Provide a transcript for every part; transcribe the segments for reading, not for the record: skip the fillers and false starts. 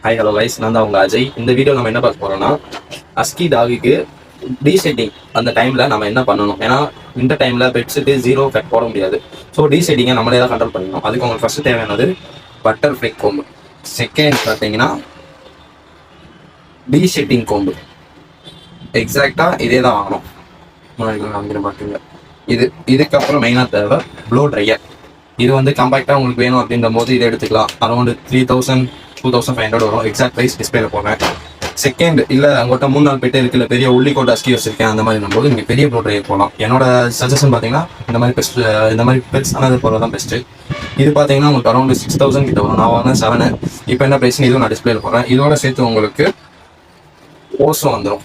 Hi hello guys, நான் தான் உங்கள் அஜய். இந்த வீடியோ நம்ம என்ன பார்க்க போகிறோம்னா, அஸ்கி டாகுக்கு டீசெட்டிங் அந்த டைமில் நம்ம என்ன பண்ணணும். ஏன்னா இந்த டைமில் பெட்ஸுக்கு 0 கட் போட முடியாது. ஸோ டீசெட்டிங்கை நம்மளே தான் கண்ட்ரோல் பண்ணணும். அதுக்கு உங்களுக்கு ஃபஸ்ட்டு தேவையானது பட்டர்ஃப்ளை கோம்பு. செகண்ட் பார்த்தீங்கன்னா டீசெட்டிங் கோம்பு. எக்ஸாக்டாக இதே தான் வாங்கணும். பார்த்துங்க. இதுக்கப்புறம் மெயினாக தேவை ப்ளோ ட்ரையர். இது வந்து கம்பேக்டாக உங்களுக்கு வேணும் அப்படின்ற போது இதை எடுத்துக்கலாம். அரௌண்ட் 3000-2500 வரும். எக்ஸாக்ட் ப்ரைஸ் டிஸ்பிளேல போடுறேன். செகண்ட் இல்லை உங்கள்கிட்ட 3-4 பெட்டு இருக்குல்ல, பெரிய உள்ளிக்கோட் அஸ்கி வச்சிருக்கேன், அந்த மாதிரி போது நீங்கள் பெரிய ப்ளோ ட்ரையர் போகலாம். என்னோட சஜஷன் பார்த்தீங்கன்னா இந்த மாதிரி பெருசானது போகிறது தான் பெஸ்ட்டு. இது பார்த்தீங்கன்னா உங்களுக்கு அரௌண்ட் 6000 கிட்ட வரும். நான் வாங்கினேன் 7. இப்போ என்ன ப்ரைஸ்னு இதுவும் நான் டிஸ்பிளேல போடுறேன். இதோட சேர்த்து உங்களுக்கு ஓஸும் வந்துடும்.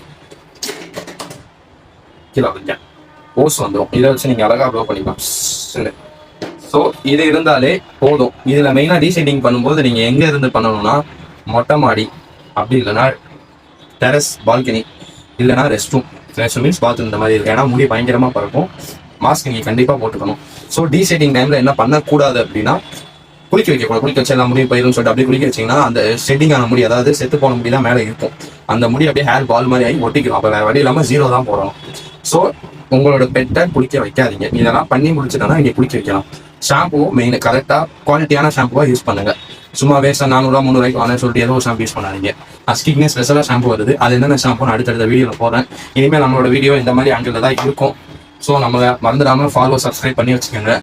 கீழே ஓஸ் வந்துடும். இதை வச்சு நீங்கள் அழகாக ப்ளோ பண்ணிக்கலாம். ஸோ இது இருந்தாலே போதும். இதில் மெயினாக டீசெட்டிங் பண்ணும்போது நீங்கள் எங்கே இருந்து பண்ணணும்னா, மொட்டை மாடி, அப்படி இல்லைனா டெரஸ், பால்கனி, இல்லைனா ரெஸ்ட் ரூம் மீன்ஸ் பாத்ரூம், இந்த மாதிரி இருக்குது. ஏன்னா முடி பயங்கரமாக பறக்கும். மாஸ்க் நீங்கள் கண்டிப்பாக போட்டுக்கணும். ஸோ டீசெட்டிங் டைமில் என்ன பண்ணக்கூடாது அப்படின்னா, குளிக்க வைக்கக்கூடாது. குளிக்க வச்சு எல்லாம் முடி போயிடும் சொல்லிட்டு அப்படியே குளிக்க வச்சிங்கன்னா அந்த ஷெட்டிங்கான முடி, அதாவது செத்து போன முடி தான் மேலே இருக்கும். அந்த முடி அப்படியே ஹேர் பால் மாதிரி ஆகி ஒட்டிக்கும். அப்போ வேறு வழி இல்லாமல் 0 தான் போடணும். ஸோ உங்களோட பெட்டை குளிக்க வைக்காதீங்க. இதெல்லாம் பண்ணி முடிச்சுட்டோன்னா இங்கே குளிக்க வைக்கலாம். ஷாம்பு மெயின் கரெக்டாக குவாலிட்டியான ஷாம்புவாக யூஸ் பண்ணுங்கள். சும்மா வேஸ்ட்டாக 400-300 வாங்க சொல்லிட்டு ஏதோ ஒரு ஷாம்பு யூஸ் பண்ணாதீங்க. அஸ்கிக்குனே ஸ்பெஷலாக ஷாம்பு வருது. அது என்னென்ன ஷாம்புன்னு அடுத்தடுத்த வீடியோவில் போகிறேன். இனிமேல் நம்மளோட வீடியோ இந்த மாதிரி ஆங்கிளில் தான் இருக்கும். ஸோ நம்ம மறந்துடாமல் ஃபாலோ, சப்ஸ்கிரைப் பண்ணி வச்சுக்கோங்க.